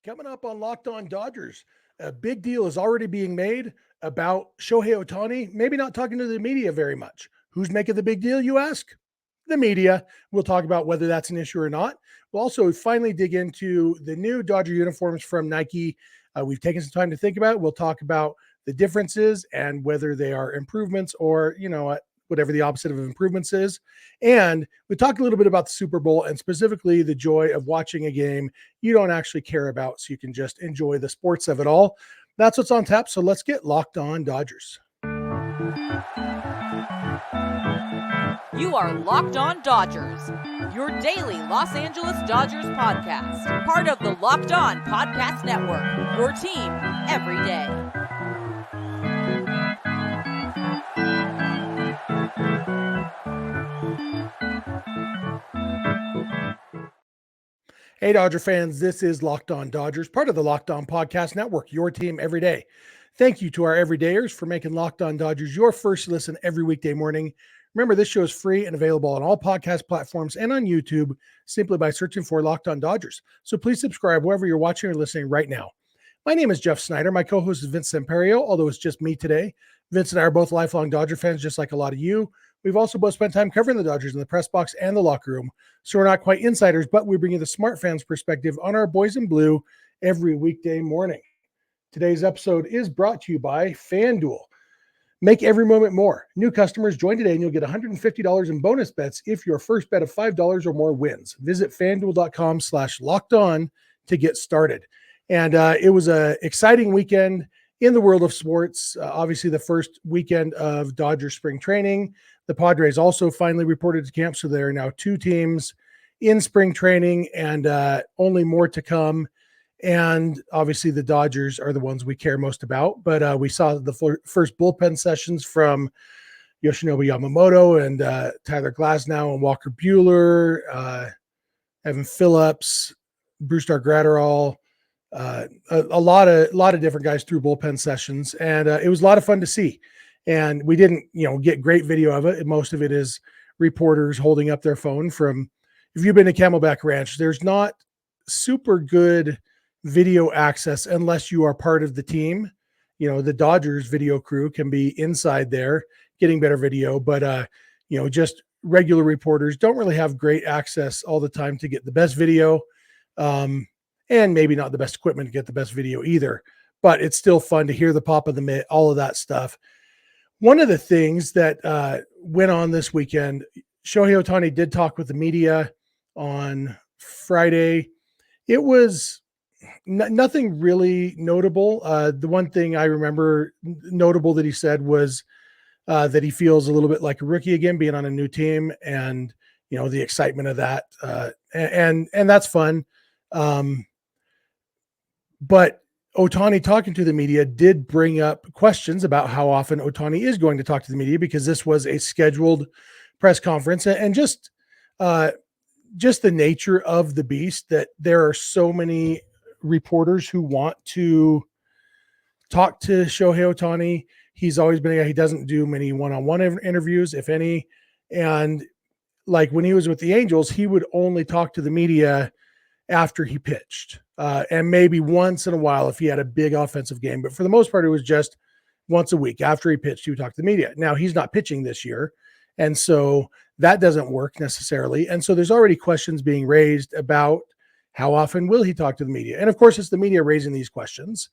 Coming up on Locked On Dodgers, a big deal is already being made about Shohei Ohtani, maybe not talking to the media very much. Who's making the big deal, you ask? The media. We'll talk about whether that's an issue or not. We'll also finally dig into the new Dodger uniforms from Nike. We've taken some time to think about it. We'll talk about the differences and whether they are improvements or, whatever the opposite of improvements is. And we talked a little bit about the Super Bowl and specifically the joy of watching a game you don't actually care about so you can just enjoy the sports of it all. That's what's on tap. So let's get Locked On Dodgers. You are Locked On Dodgers, your daily Los Angeles Dodgers podcast. Part of the Locked On Podcast Network, your team every day. Hey, Dodger fans, this is Locked On Dodgers, part of the Locked On Podcast Network, your team every day. Thank you to our everydayers for making Locked On Dodgers your first listen every weekday morning. Remember, this show is free and available on all podcast platforms and on YouTube simply by searching for Locked On Dodgers. So please subscribe wherever you're watching or listening right now. My name is Jeff Snyder. My co-host is Vince Semperio, although it's just me today. Vince and I are both lifelong Dodger fans, just like a lot of you. We've also both spent time covering the Dodgers in the press box and the locker room, so we're not quite insiders, but we bring you the smart fans' perspective on our boys in blue every weekday morning. Today's episode is brought to you by FanDuel. Make every moment more. New customers join today and you'll get $150 in bonus bets if your first bet of $5 or more wins. Visit FanDuel.com/lockedon to get started. And it was an exciting weekend in the world of sports. Obviously, the first weekend of Dodger spring training. The Padres also finally reported to camp, so there are now two teams in spring training and only more to come. And obviously, the Dodgers are the ones we care most about. But we saw the first bullpen sessions from Yoshinobu Yamamoto and Tyler Glasnow and Walker Buehler, Evan Phillips, Brusdar Graterol. A lot of different guys through bullpen sessions, and it was a lot of fun to see. And we didn't, get great video of it. Most of it is reporters holding up their phone from. If you've been to Camelback Ranch, there's not super good video access unless you are part of the team. The Dodgers video crew can be inside there getting better video, but just regular reporters don't really have great access all the time to get the best video. And maybe not the best equipment to get the best video either, but it's still fun to hear the pop of the mitt, all of that stuff. One of the things that went on this weekend, Shohei Ohtani did talk with the media on Friday. It was nothing really notable. The one thing I remember notable that he said was that he feels a little bit like a rookie again, being on a new team, and the excitement of that, and that's fun. But Ohtani talking to the media did bring up questions about how often Ohtani is going to talk to the media, because this was a scheduled press conference, and just the nature of the beast that there are so many reporters who want to talk to Shohei Ohtani. He's always been a guy, he doesn't do many one-on-one interviews, if any. And like when he was with the Angels, he would only talk to the media after he pitched, and maybe once in a while if he had a big offensive game. But for the most part, it was just once a week. After he pitched, he would talk to the media. Now, he's not pitching this year, and so that doesn't work necessarily. And so there's already questions being raised about how often will he talk to the media. And of course, it's the media raising these questions.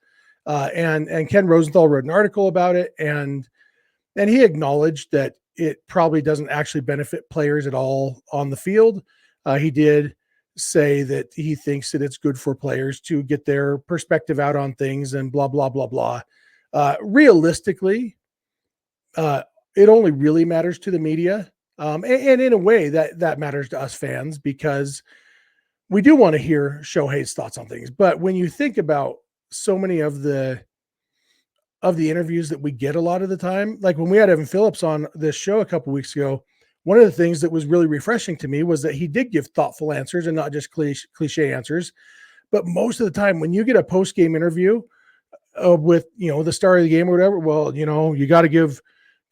And Ken Rosenthal wrote an article about it, and he acknowledged that it probably doesn't actually benefit players at all on the field. He did say that he thinks that it's good for players to get their perspective out on things and blah, blah, blah, blah. Realistically, it only really matters to the media. And in a way that matters to us fans, because we do want to hear Shohei's thoughts on things. But when you think about so many of the interviews that we get a lot of the time, like when we had Evan Phillips on this show a couple weeks ago, one of the things that was really refreshing to me was that he did give thoughtful answers and not just cliche answers. But most of the time, when you get a post-game interview with, the star of the game or whatever, well, you got to give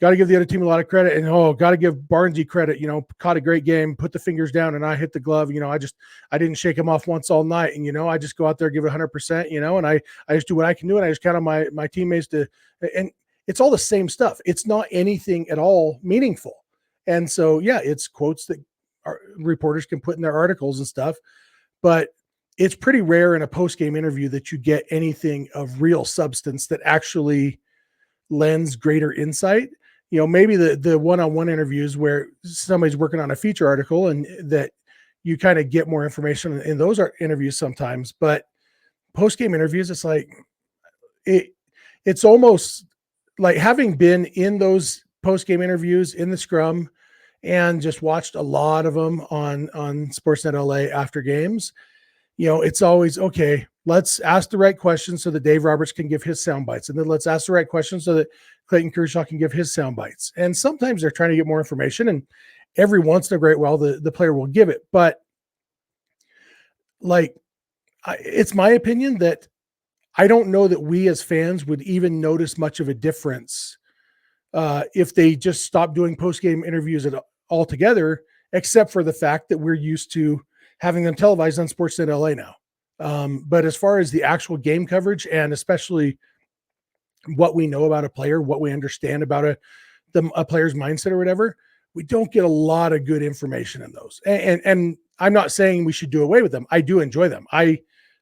got to give the other team a lot of credit, and got to give Barnesy credit. Caught a great game, put the fingers down, and I hit the glove. I didn't shake him off once all night, and I just go out there, give it 100%. And I just do what I can do, and I just count on my teammates to. And it's all the same stuff. It's not anything at all meaningful. And so, yeah, it's quotes that reporters can put in their articles and stuff, but it's pretty rare in a post-game interview that you get anything of real substance that actually lends greater insight. Maybe the one-on-one interviews where somebody's working on a feature article and that you kind of get more information in those interviews sometimes, but post-game interviews, it's like, it's almost like having been in those post-game interviews in the scrum and just watched a lot of them on Sportsnet LA after games. It's always, okay, let's ask the right questions so that Dave Roberts can give his sound bites. And then let's ask the right questions so that Clayton Kershaw can give his sound bites. And sometimes they're trying to get more information, and every once in a great while, the player will give it. But it's my opinion that I don't know that we as fans would even notice much of a difference if they just stopped doing post-game interviews altogether, except for the fact that we're used to having them televised on Sportsnet LA now. But as far as the actual game coverage, and especially what we know about a player, what we understand about a player's mindset or whatever, we don't get a lot of good information in those. And I'm not saying we should do away with them. I do enjoy them. I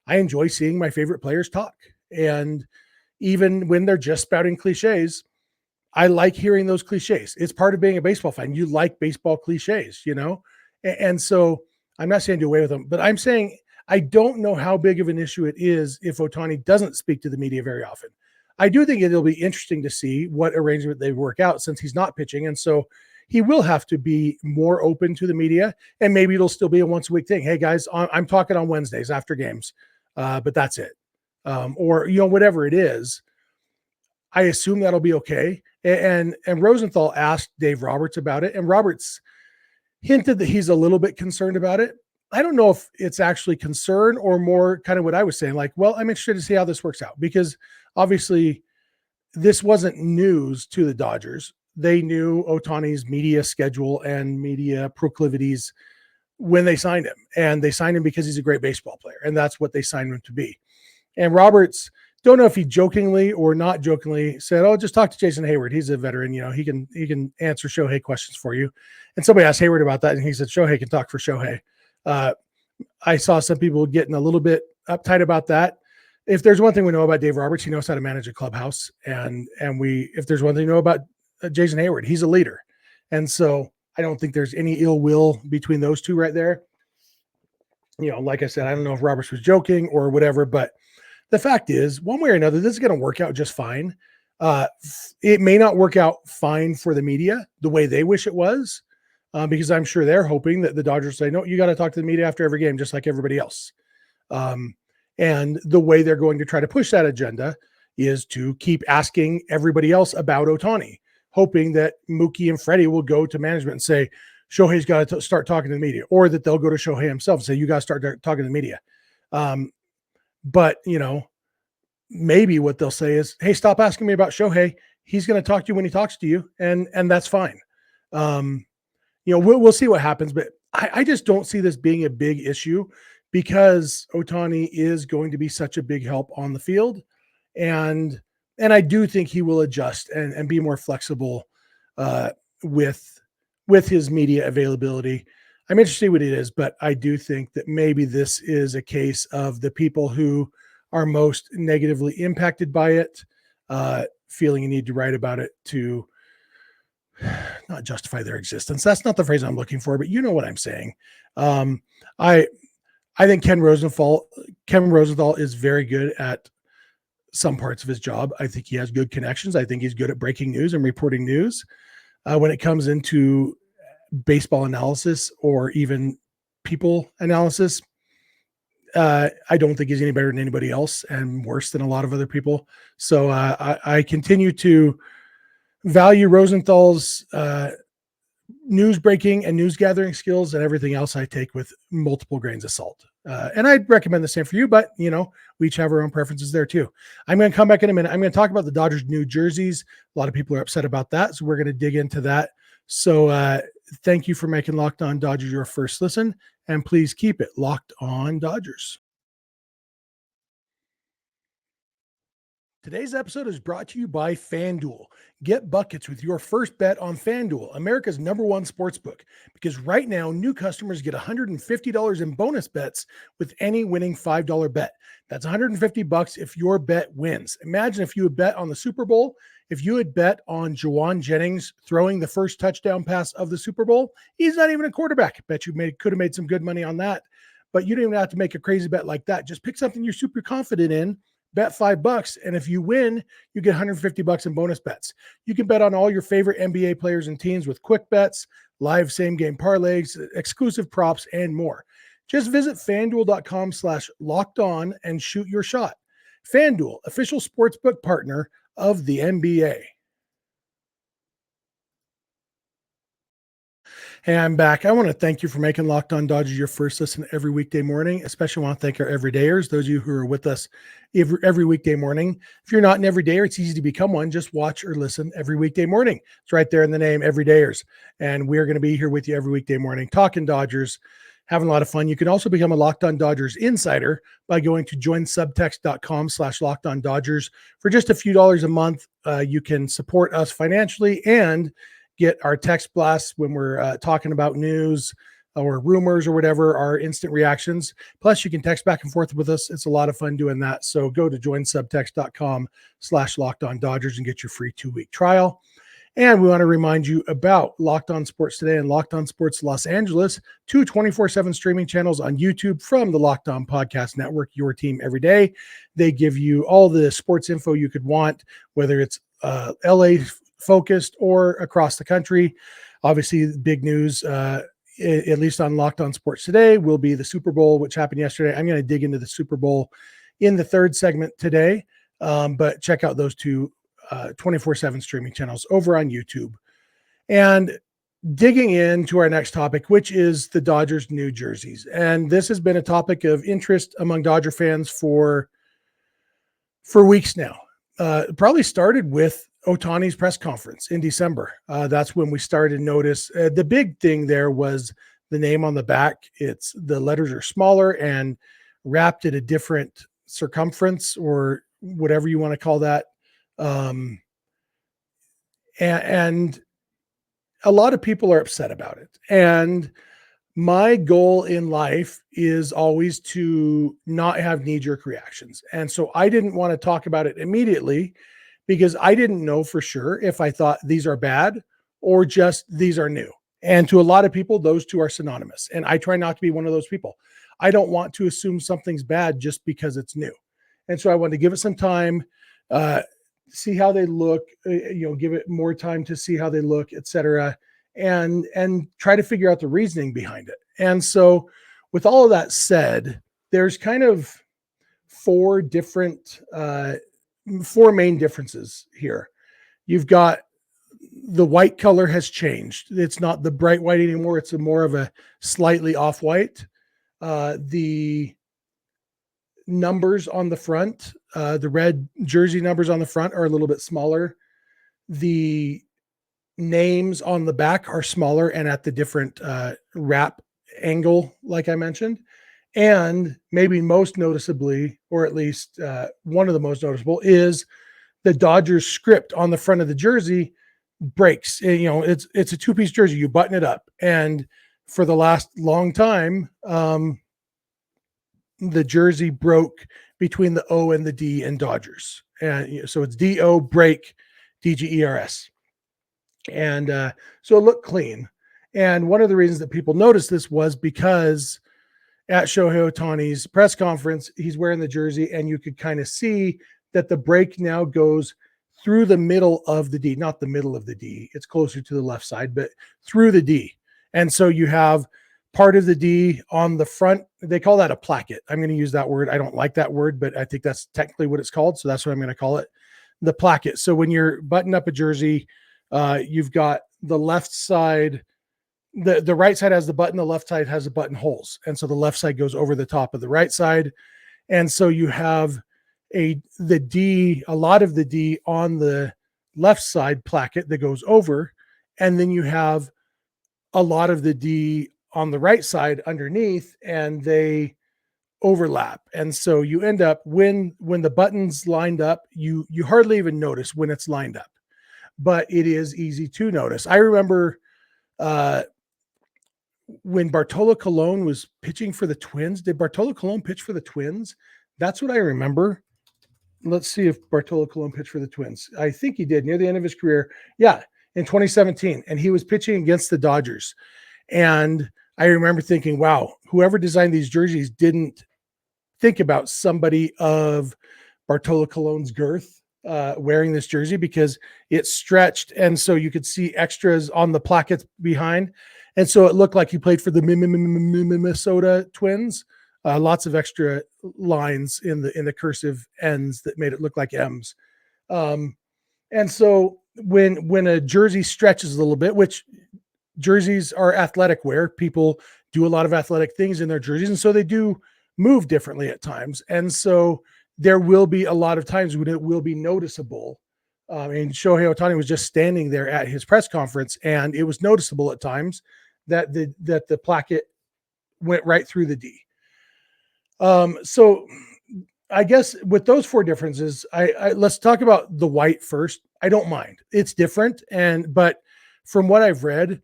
enjoy seeing my favorite players talk. And even when they're just spouting cliches, I like hearing those cliches. It's part of being a baseball fan. You like baseball cliches, And so I'm not saying do away with them, but I'm saying I don't know how big of an issue it is if Ohtani doesn't speak to the media very often. I do think it'll be interesting to see what arrangement they work out since he's not pitching. And so he will have to be more open to the media, and maybe it'll still be a once a week thing. Hey guys, I'm talking on Wednesdays after games, but that's it. Or, whatever it is, I assume that'll be okay. And Rosenthal asked Dave Roberts about it, and Roberts hinted that he's a little bit concerned about it. I don't know if it's actually concern or more kind of what I was saying, like, well, I'm interested to see how this works out, because obviously this wasn't news to the Dodgers. They knew Ohtani's media schedule and media proclivities when they signed him, and they signed him because he's a great baseball player, and that's what they signed him to be. And Roberts, don't know if he jokingly or not jokingly said, "Oh, just talk to Jason Hayward. He's a veteran. He can answer Shohei questions for you." And somebody asked Hayward about that, and he said, "Shohei can talk for Shohei." I saw some people getting a little bit uptight about that. If there's one thing we know about Dave Roberts, he knows how to manage a clubhouse. And if there's one thing we know about Jason Hayward, he's a leader. And so I don't think there's any ill will between those two right there. Like I said, I don't know if Roberts was joking or whatever, but the fact is, one way or another, this is going to work out just fine. It may not work out fine for the media the way they wish it was, because I'm sure they're hoping that the Dodgers say, no, you got to talk to the media after every game, just like everybody else. And the way they're going to try to push that agenda is to keep asking everybody else about Ohtani, hoping that Mookie and Freddie will go to management and say, Shohei's got to start talking to the media, or that they'll go to Shohei himself and say, you got to start talking to the media. But, maybe what they'll say is, hey, stop asking me about Shohei. He's going to talk to you when he talks to you. And that's fine. We'll see what happens, but I just don't see this being a big issue, because Ohtani is going to be such a big help on the field. And I do think he will adjust and be more flexible with his media availability. I'm interested in what it is, but I do think that maybe this is a case of the people who are most negatively impacted by it, feeling a need to write about it to not justify their existence. That's not the phrase I'm looking for, but you know what I'm saying. I think Ken Rosenthal is very good at some parts of his job. I think he has good connections. I think he's good at breaking news and reporting news. When it comes into baseball analysis or even people analysis, I don't think he's any better than anybody else, and worse than a lot of other people. So I continue to value Rosenthal's news breaking and news gathering skills, and everything else I take with multiple grains of salt. And I'd recommend the same for you, but we each have our own preferences there too. I'm going to come back in a minute. I'm going to talk about the Dodgers' new jerseys. A lot of people are upset about that, so we're going to dig into that. So thank you for making Locked On Dodgers your first listen, and please keep it Locked On Dodgers. Today's episode is brought to you by FanDuel. Get buckets with your first bet on FanDuel, America's #1 sportsbook, because right now new customers get $150 in bonus bets with any winning $5 bet. That's $150 if your bet wins. Imagine if you had bet on the Super Bowl, if you had bet on Juwan Jennings throwing the first touchdown pass of the Super Bowl. He's not even a quarterback. I bet you could have made some good money on that, but you don't even have to make a crazy bet like that. Just pick something you're super confident in. Bet $5, and if you win, you get $150 in bonus bets. You can bet on all your favorite NBA players and teams with quick bets, live same-game parlays, exclusive props, and more. Just visit FanDuel.com/lockedon and shoot your shot. FanDuel, official sportsbook partner of the NBA. Hey, I'm back. I want to thank you for making Locked On Dodgers your first listen every weekday morning. Especially want to thank our everydayers, those of you who are with us every weekday morning. If you're not an everydayer, it's easy to become one. Just watch or listen every weekday morning. It's right there in the name, everydayers. And we're going to be here with you every weekday morning, talking Dodgers, having a lot of fun. You can also become a Locked On Dodgers insider by going to joinsubtext.com/LockedOnDodgers. For just a few dollars a month, you can support us financially and get our text blasts when we're talking about news or rumors or whatever, our instant reactions. Plus, you can text back and forth with us. It's a lot of fun doing that. So go to joinsubtext.com/LockedOnDodgers and get your free 2-week trial. And we want to remind you about Locked On Sports Today and Locked On Sports Los Angeles, 2 24/7 streaming channels on YouTube from the Locked On Podcast Network, your team every day. They give you all the sports info you could want, whether it's LA focused or across the country. Obviously, big news, at least on Locked On Sports Today, will be the Super Bowl, which happened yesterday. I'm going to dig into the Super Bowl in the third segment today, but check out those two 24/7 streaming channels over on YouTube. And digging into our next topic, which is the Dodgers' new jerseys. And this has been a topic of interest among Dodger fans for weeks now. It probably started with Ohtani's press conference in December. That's when we started to notice the big thing there was the name on the back. The letters are smaller and wrapped at a different circumference or whatever you want to call that. And a lot of people are upset about it. And my goal in life is always to not have knee-jerk reactions. And so I didn't want to talk about it immediately because I didn't know for sure if I thought these are bad or just these are new. And to a lot of people, those two are synonymous. And I try not to be one of those people. I don't want to assume something's bad just because it's new. And so I wanted to give it some time, see how they look, give it more time to see how they look, et cetera, and try to figure out the reasoning behind it. And so with all of that said, there's kind of four main differences here. You've got the white color has changed. It's not the bright white anymore. It's more of a slightly off-white. The numbers on the front, the red jersey numbers on the front are a little bit smaller. The names on the back are smaller and at the different wrap angle, like I mentioned. And maybe most noticeably, or at least one of the most noticeable, is the Dodgers script on the front of the jersey breaks. It's a two-piece jersey. You button it up. And for the last long time, the jersey broke between the O and the D in Dodgers. And so it's D-O break DGERS. And so it looked clean. And one of the reasons that people noticed this was because at Shohei Ohtani's press conference, he's wearing the jersey and you could kind of see that the break now goes through the middle of the D, not the middle of the D. It's closer to the left side, but through the D. And so you have part of the D on the front. They call that a placket. I'm going to use that word. I don't like that word, but I think that's technically what it's called. So that's what I'm going to call it, the placket. So when you're buttoning up a jersey, you've got the left side the right side has the button, the left side has the button holes. And so the left side goes over the top of the right side. And so you have a lot of the D on the left side placket that goes over. And then you have a lot of the D on the right side underneath, and they overlap. And so you end up when the button's lined up, you hardly even notice when it's lined up, but it is easy to notice. I remember when Bartolo Colon was pitching for the Twins. Did Bartolo Colon pitch for the Twins? That's what I remember. Let's see if Bartolo Colon pitched for the Twins. I think he did near the end of his career. Yeah, in 2017. And he was pitching against the Dodgers. And I remember thinking, wow, whoever designed these jerseys didn't think about somebody of Bartolo Colon's girth wearing this jersey, because it stretched. And so you could see extras on the plackets behind. And so it looked like he played for the Minnesota Twins. Lots of extra lines in the cursive ends that made it look like M's. And so when a jersey stretches a little bit, which jerseys are athletic wear, people do a lot of athletic things in their jerseys, and so they do move differently at times. And so there will be a lot of times when it will be noticeable. And Shohei Ohtani was just standing there at his press conference, and it was noticeable at times that the placket went right through the D. So I guess with those four differences, I let's talk about the white first. I don't mind. It's different. But from what I've read,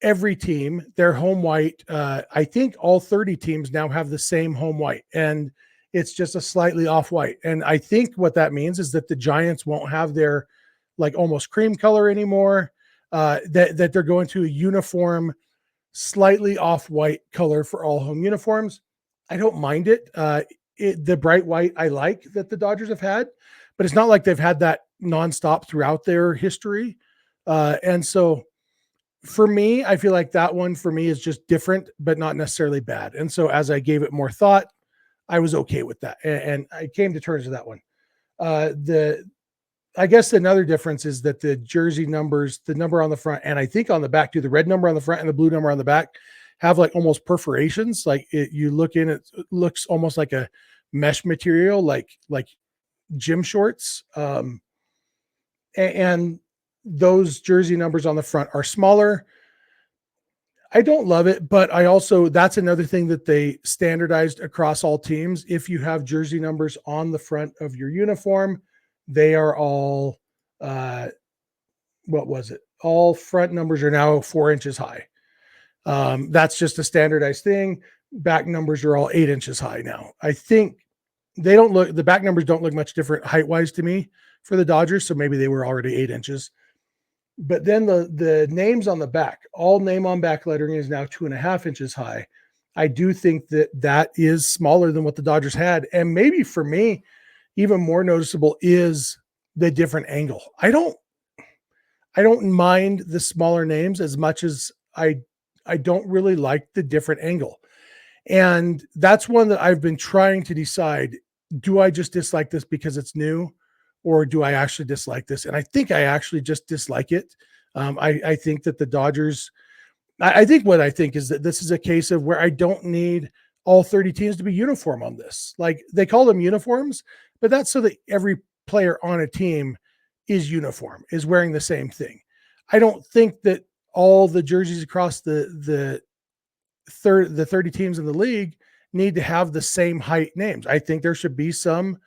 every team, their home white, I think all 30 teams now have the same home white, and it's just a slightly off white. And I think what that means is that the Giants won't have their like almost cream color anymore, that they're going to a uniform, slightly off white color for all home uniforms. I don't mind it. The bright white I like that the Dodgers have had, but it's not like they've had that nonstop throughout their history. And so for me, I feel like that one for me is just different, but not necessarily bad. And so as I gave it more thought, I was okay with that. And I came to terms with that one. I guess another difference is that the jersey numbers, the number on the front, and I think on the back too, the red number on the front and the blue number on the back have like almost perforations. Like you look in, it looks almost like a mesh material, like gym shorts. And those jersey numbers on the front are smaller. I don't love it, but that's another thing that they standardized across all teams. If you have jersey numbers on the front of your uniform, they are all, all front numbers are now 4 inches high. That's just a standardized thing. Back numbers are all 8 inches high now. I think the back numbers don't look much different height wise to me for the Dodgers. So maybe they were already 8 inches. But then the names on the back, all name on back lettering is now 2.5 inches high. I do think that is smaller than what the Dodgers had. And maybe for me, even more noticeable is the different angle. I don't mind the smaller names as much as I don't really like the different angle. And that's one that I've been trying to decide. Do I just dislike this because it's new, or do I actually dislike this? And I think I actually just dislike it. I think that the Dodgers, I think what I think is that this is a case of where I don't need all 30 teams to be uniform on this. Like they call them uniforms, but that's so that every player on a team is uniform, is wearing the same thing. I don't think that all the jerseys across the 30 teams in the league need to have the same height names. I think there should be some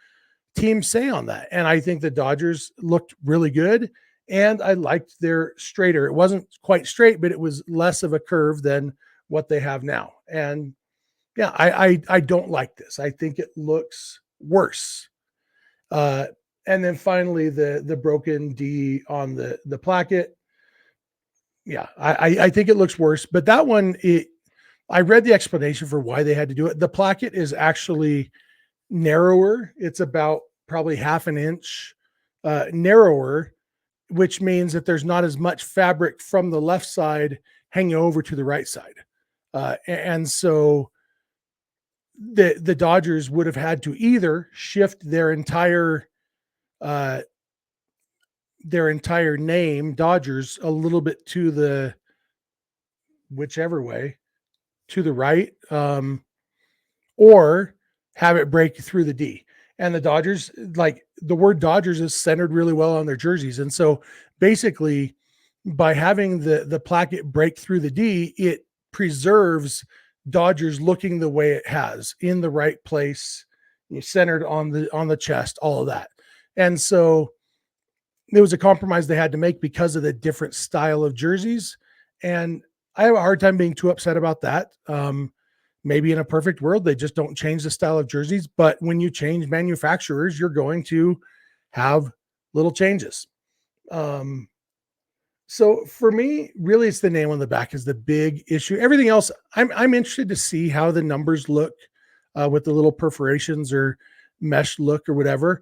team say on that. And I think the Dodgers looked really good, and I liked their straighter. It wasn't quite straight, but it was less of a curve than what they have now. And yeah, I don't like this. I think it looks worse. And then finally the broken D on the placket. Yeah, I think it looks worse, but that one, I read the explanation for why they had to do it. The placket is actually narrower. It's about probably 1/2 inch narrower, which means that there's not as much fabric from the left side hanging over to the right side. And so the Dodgers would have had to either shift their entire name, Dodgers, a little bit to the whichever way, to the right, or have it break through the D. And the Dodgers, like the word Dodgers is centered really well on their jerseys. And so basically by having the placket break through the D, it preserves Dodgers looking the way it has in the right place, centered on the chest, all of that. And so it was a compromise they had to make because of the different style of jerseys. And I have a hard time being too upset about that. Maybe in a perfect world, they just don't change the style of jerseys. But when you change manufacturers, you're going to have little changes. So for me, really, it's the name on the back is the big issue. Everything else, I'm interested to see how the numbers look with the little perforations or mesh look or whatever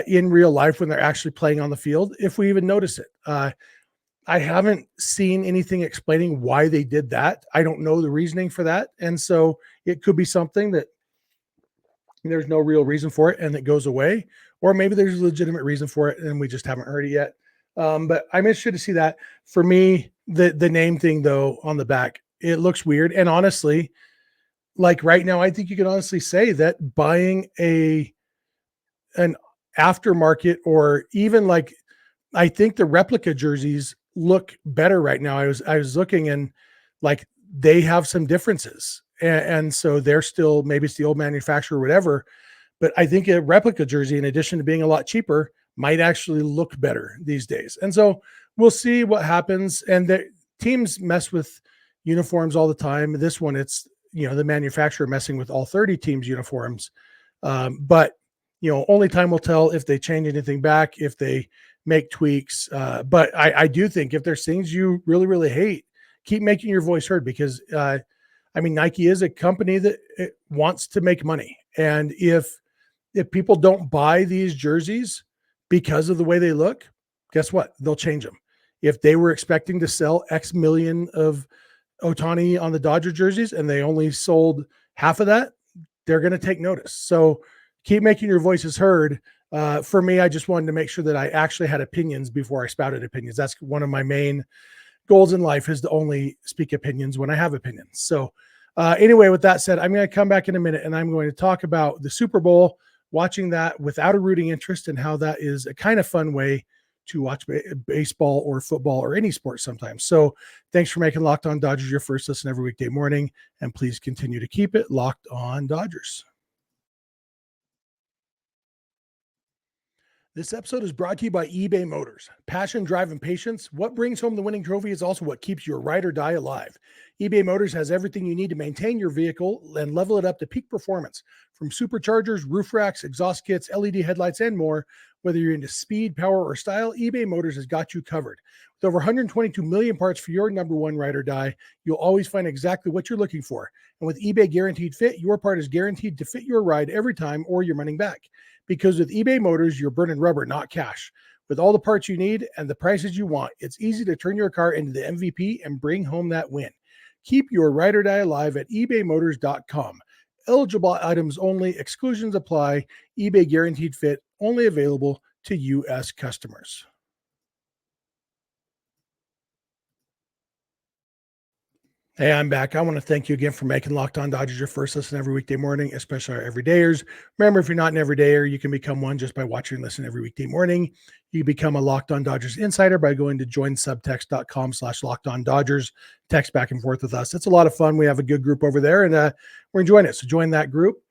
in real life when they're actually playing on the field, if we even notice it. I haven't seen anything explaining why they did that. I don't know the reasoning for that. And so it could be something that there's no real reason for it and it goes away, or maybe there's a legitimate reason for it and we just haven't heard it yet. But I'm interested to see that. For me, the name thing though on the back, it looks weird. And honestly, like right now, I think you can honestly say that buying an aftermarket or even like, I think the replica jerseys look better right now. I was looking and like they have some differences. And so they're still, maybe it's the old manufacturer or whatever, but I think a replica jersey, in addition to being a lot cheaper, might actually look better these days. And so we'll see what happens. And the teams mess with uniforms all the time. This one, it's, the manufacturer messing with all 30 teams' uniforms. But, only time will tell if they change anything back, if they make tweaks. But I do think if there's things you really, really hate, keep making your voice heard because, Nike is a company that wants to make money. And if people don't buy these jerseys because of the way they look, guess what? They'll change them. If they were expecting to sell X million of Ohtani on the Dodger jerseys and they only sold half of that, they're going to take notice. So keep making your voices heard. For me, I just wanted to make sure that I actually had opinions before I spouted opinions. That's one of my main goals in life, is to only speak opinions when I have opinions. So anyway, with that said, I'm going to come back in a minute and I'm going to talk about the Super Bowl, watching that without a rooting interest, and how that is a kind of fun way to watch baseball or football or any sport sometimes. So thanks for making Locked On Dodgers your first listen every weekday morning, and please continue to keep it Locked On Dodgers. This episode is brought to you by eBay Motors. Passion, drive, and patience. What brings home the winning trophy is also what keeps your ride or die alive. eBay Motors has everything you need to maintain your vehicle and level it up to peak performance. From superchargers, roof racks, exhaust kits, LED headlights, and more. Whether you're into speed, power, or style, eBay Motors has got you covered. With over 122 million parts for your number one ride or die, you'll always find exactly what you're looking for. And with eBay Guaranteed Fit, your part is guaranteed to fit your ride every time or your money back. Because with eBay Motors, you're burning rubber, not cash. With all the parts you need and the prices you want, it's easy to turn your car into the MVP and bring home that win. Keep your ride or die alive at ebaymotors.com. Eligible items only. Exclusions apply. eBay Guaranteed Fit only available to U.S. customers. Hey, I'm back. I want to thank you again for making Locked On Dodgers your first listen every weekday morning, especially our everydayers. Remember, if you're not an everydayer, you can become one just by watching and listening every weekday morning. You can become a Locked On Dodgers insider by going to joinsubtext.com/Locked On Dodgers. Text back and forth with us. It's a lot of fun. We have a good group over there, and we're enjoying it. So join that group.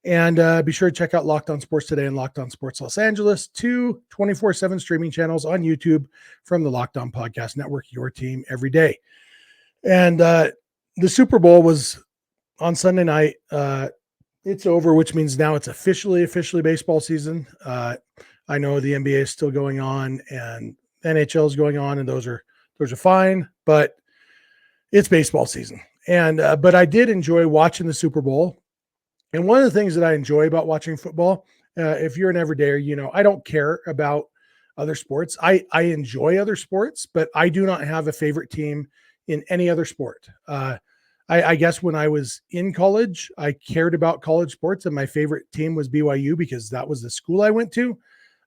And be sure to check out Locked On Sports Today and Locked On Sports Los Angeles, 2 24/7 streaming channels on YouTube from the Locked On Podcast Network, your team every day. And the Super Bowl was on Sunday night. It's over, which means now it's officially baseball season. I know the NBA is still going on and NHL is going on, and those are fine, but it's baseball season. And but I did enjoy watching the Super Bowl. And one of the things that I enjoy about watching football, if you're an everydayer, I don't care about other sports. I enjoy other sports, but I do not have a favorite team in any other sport. I guess when I was in college, I cared about college sports, and my favorite team was BYU because that was the school I went to.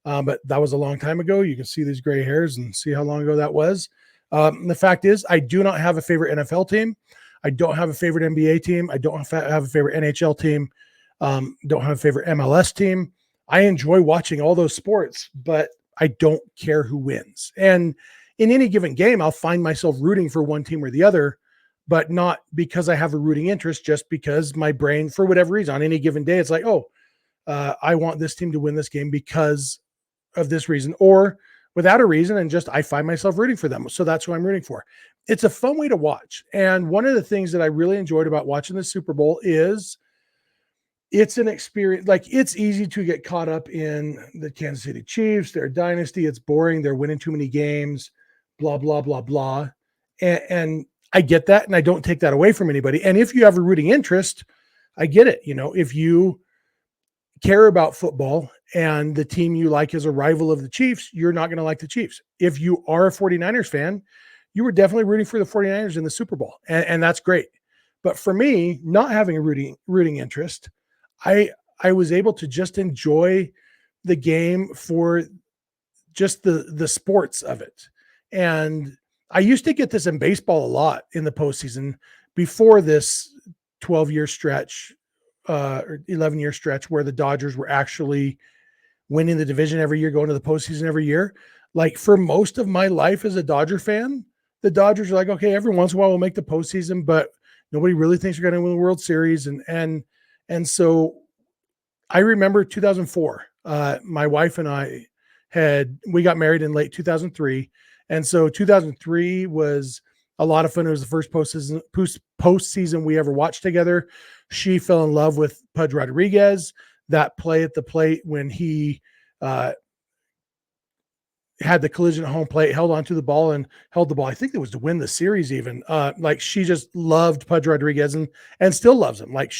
But that was a long time ago. You can see these gray hairs and see how long ago that was. The fact is, I do not have a favorite NFL team. I don't have a favorite NBA team. I don't have a favorite NHL team. Don't have a favorite MLS team. I enjoy watching all those sports, but I don't care who wins. And in any given game, I'll find myself rooting for one team or the other, but not because I have a rooting interest, just because my brain, for whatever reason, on any given day, it's like, I want this team to win this game because of this reason, or without a reason, and just I find myself rooting for them. So that's who I'm rooting for. It's a fun way to watch. And one of the things that I really enjoyed about watching the Super Bowl is it's an experience. Like, it's easy to get caught up in the Kansas City Chiefs, their dynasty. It's boring. They're winning too many games, blah, blah, blah, blah. And I get that. And I don't take that away from anybody. And if you have a rooting interest, I get it. If you care about football and the team you like is a rival of the Chiefs, you're not going to like the Chiefs. If you are a 49ers fan, you were definitely rooting for the 49ers in the Super Bowl. And that's great. But for me, not having a rooting interest, I was able to just enjoy the game for just the sports of it. And I used to get this in baseball a lot in the postseason before this 12-year stretch, or 11-year stretch where the Dodgers were actually winning the division every year, going to the postseason every year. Like, for most of my life as a Dodger fan, the Dodgers are like, okay, every once in a while we'll make the postseason, but nobody really thinks we're going to win the World Series. And so I remember 2004, my wife and I we got married in late 2003. And so 2003 was a lot of fun. It was the first postseason we ever watched together. She fell in love with Pudge Rodriguez. That play at the plate when he had the collision at home plate, held onto the ball and held the ball. I think it was to win the series even. Like, she just loved Pudge Rodriguez and still loves him. Like,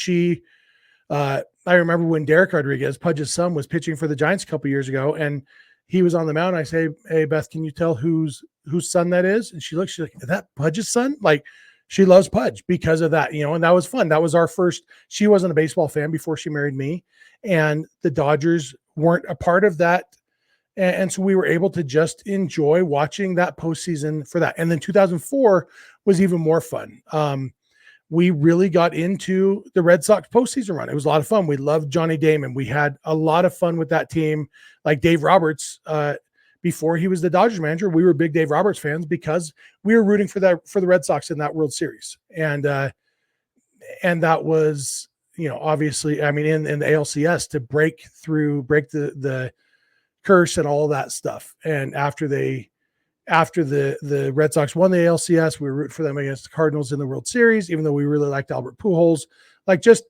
I remember when Derek Rodriguez, Pudge's son, was pitching for the Giants a couple years ago, and he was on the mound. I say, hey, Beth, can you tell whose son that is? And she's like, is that Pudge's son? Like, she loves Pudge because of that, and that was fun. That was our first. She wasn't a baseball fan before she married me, and the Dodgers weren't a part of that. And so we were able to just enjoy watching that postseason for that. And then 2004 was even more fun. We really got into the Red Sox postseason run. It was a lot of fun. We loved Johnny Damon. We had a lot of fun with that team. Like Dave Roberts, before he was the Dodgers manager, we were big Dave Roberts fans because we were rooting for the Red Sox in that World Series. And that was, obviously, I mean, in the ALCS to break the curse and all that stuff. And after the Red Sox won the ALCS, we were rooting for them against the Cardinals in the World Series, even though we really liked Albert Pujols. Like, just,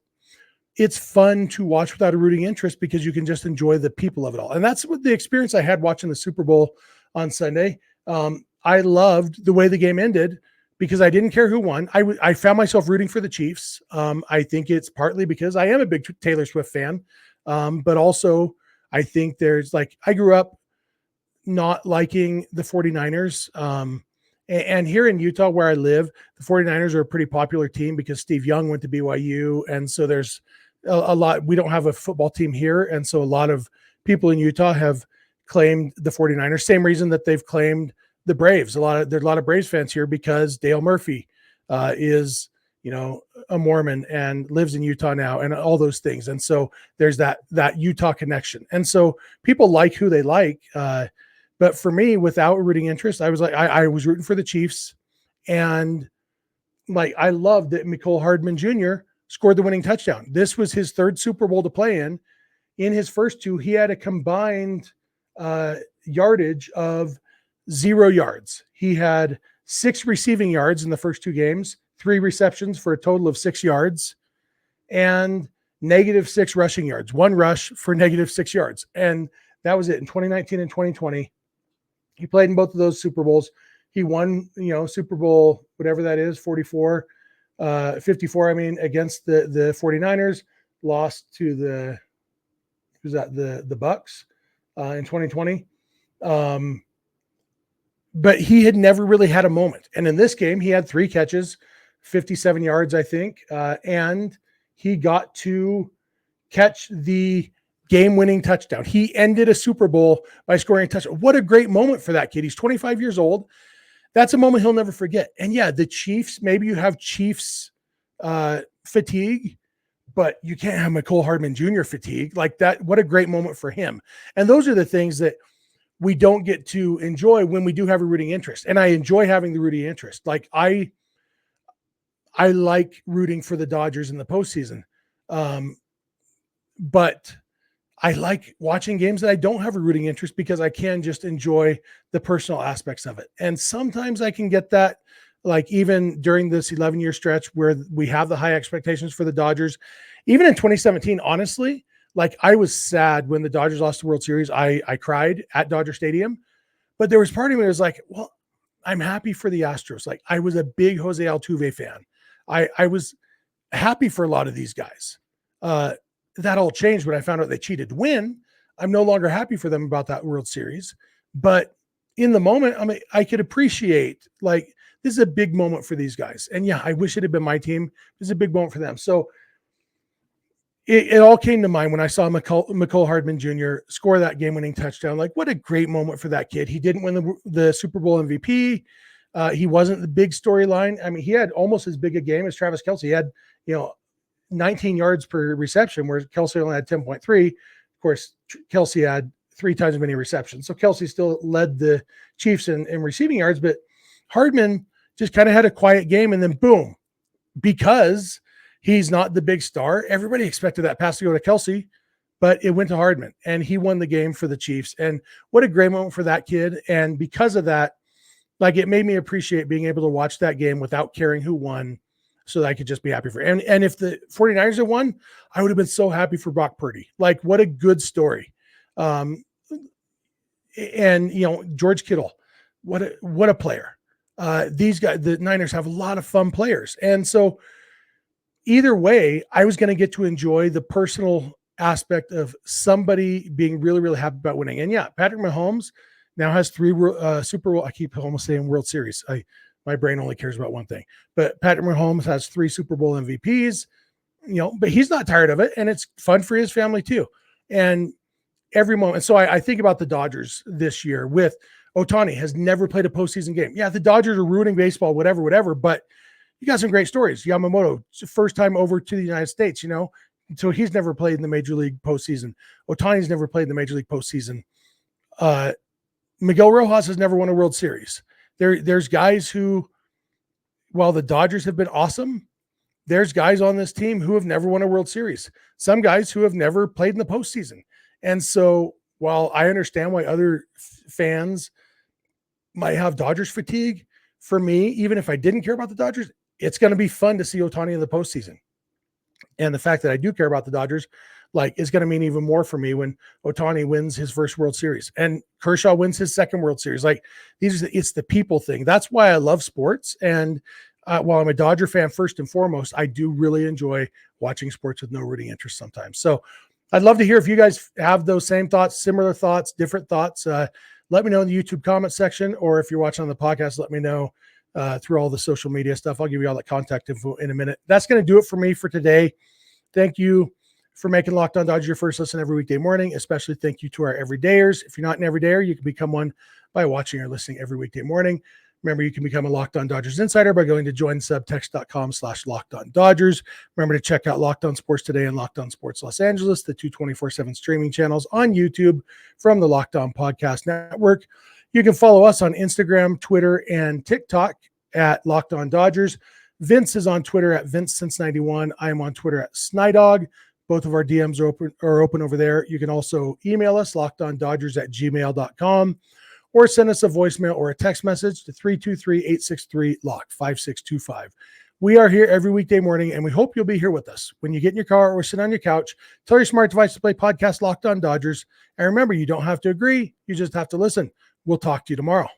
it's fun to watch without a rooting interest because you can just enjoy the people of it all. And that's what the experience I had watching the Super Bowl on Sunday. I loved the way the game ended because I didn't care who won. I found myself rooting for the Chiefs. I think it's partly because I am a big Taylor Swift fan. But also I think I grew up not liking the 49ers. And here in Utah, where I live, the 49ers are a pretty popular team because Steve Young went to BYU. And so there's a lot, we don't have a football team here. And so a lot of people in Utah have claimed the 49ers, same reason that they've claimed the Braves. There's a lot of Braves fans here because Dale Murphy is, a Mormon and lives in Utah now and all those things. And so there's that Utah connection. And so people like who they like. But for me, without a rooting interest, I was like, I was rooting for the Chiefs. And like, I loved that Mecole Hardman Jr. scored the winning touchdown. This was his third Super Bowl to play in. In his first two, he had a combined yardage of 0 yards. He had 6 receiving yards in the first 2 games, 3 receptions for a total of 6 yards, and -6 rushing yards, 1 rush for -6 yards. And that was it in 2019 and 2020. He played in both of those Super Bowls. He won, Super Bowl, whatever that is, 54, against the 49ers, lost to the Bucks in 2020. But he had never really had a moment. And in this game, he had 3 catches, 57 yards, I think. And he got to catch the game-winning touchdown. He ended a Super Bowl by scoring a touchdown. What a great moment for that kid. He's 25 years old. that's a moment he'll never forget. And yeah, the Chiefs, maybe you have Chiefs fatigue, but you can't have Mecole Hardman Jr. fatigue like that. What a great moment for him. And those are the things that we don't get to enjoy when we do have a rooting interest. And I enjoy having the rooting interest. Like I like rooting for the Dodgers in the postseason. But I like watching games that I don't have a rooting interest because I can just enjoy the personal aspects of it. And sometimes I can get that, like even during this 11-year stretch where we have the high expectations for the Dodgers. Even in 2017, honestly, like I was sad when the Dodgers lost the World Series. I cried at Dodger Stadium, but there was part of me that was like, well, I'm happy for the Astros. Like I was a big Jose Altuve fan. I was happy for a lot of these guys. That all changed when I found out they cheated to win. I'm no longer happy for them about that World Series, but in the moment, I mean, I could appreciate like, this is a big moment for these guys. And yeah, I wish it had been my team. This is a big moment for them. So it all came to mind when I saw Mecole Hardman Jr. score that game-winning touchdown. Like, what a great moment for that kid. He didn't win the Super Bowl MVP. He wasn't the big storyline. I mean, he had almost as big a game as Travis Kelce. He had, 19 yards per reception, where Kelce only had 10.3. Of course, Kelce had 3 times as many receptions. So Kelce still led the Chiefs in receiving yards, but Hardman just kind of had a quiet game, and then boom, because he's not the big star, everybody expected that pass to go to Kelce, but it went to Hardman, and he won the game for the Chiefs. And what a great moment for that kid. And because of that, like it made me appreciate being able to watch that game without caring who won, so that I could just be happy for him. And if the 49ers had won, I would have been so happy for Brock Purdy. Like, what a good story. And George Kittle, what a player. These guys, the Niners have a lot of fun players. And so either way, I was going to get to enjoy the personal aspect of somebody being really, really happy about winning. And yeah, Patrick Mahomes now has 3 Super Bowl. I keep almost saying World Series. My brain only cares about one thing, but Patrick Mahomes has 3 Super Bowl MVPs, but he's not tired of it. And it's fun for his family too. And every moment. So I think about the Dodgers this year with Ohtani has never played a postseason game. Yeah, the Dodgers are ruining baseball, whatever, but you got some great stories. Yamamoto, first time over to the United States, so he's never played in the Major League postseason. Ohtani's never played in the Major League postseason. Miguel Rojas has never won a World Series. There's guys who, while the Dodgers have been awesome, there's guys on this team who have never won a World Series. Some guys who have never played in the postseason. And so while I understand why other fans might have Dodgers fatigue, for me, even if I didn't care about the Dodgers, it's going to be fun to see Ohtani in the postseason. And the fact that I do care about the Dodgers, is going to mean even more for me when Ohtani wins his first World Series and Kershaw wins his second World Series. It's the people thing. That's why I love sports. And while I'm a Dodger fan, first and foremost, I do really enjoy watching sports with no rooting interest sometimes. So I'd love to hear if you guys have those same thoughts, similar thoughts, different thoughts. Let me know in the YouTube comment section, or if you're watching on the podcast, let me know through all the social media stuff. I'll give you all that contact info in a minute. That's going to do it for me for today. Thank you for making Locked On Dodgers your first listen every weekday morning. Especially thank you to our everydayers. If you're not an everydayer, you can become one by watching or listening every weekday morning. Remember, you can become a Locked On Dodgers insider by going to joinsubtext.com/LockedOnDodgers. Remember to check out Locked On Sports Today and Locked On Sports Los Angeles, the 2 24/7 streaming channels on YouTube from the Locked On Podcast Network. You can follow us on Instagram, Twitter, and TikTok at Locked On Dodgers. Vince is on Twitter at VinceSince91. I am on Twitter at Snydog. Both of our DMs are open over there. You can also email us, lockedondodgers@gmail.com, or send us a voicemail or a text message to 323-863-LOCK5625. We are here every weekday morning, and we hope you'll be here with us. When you get in your car or sit on your couch, tell your smart device to play podcast Locked On Dodgers. And remember, you don't have to agree. You just have to listen. We'll talk to you tomorrow.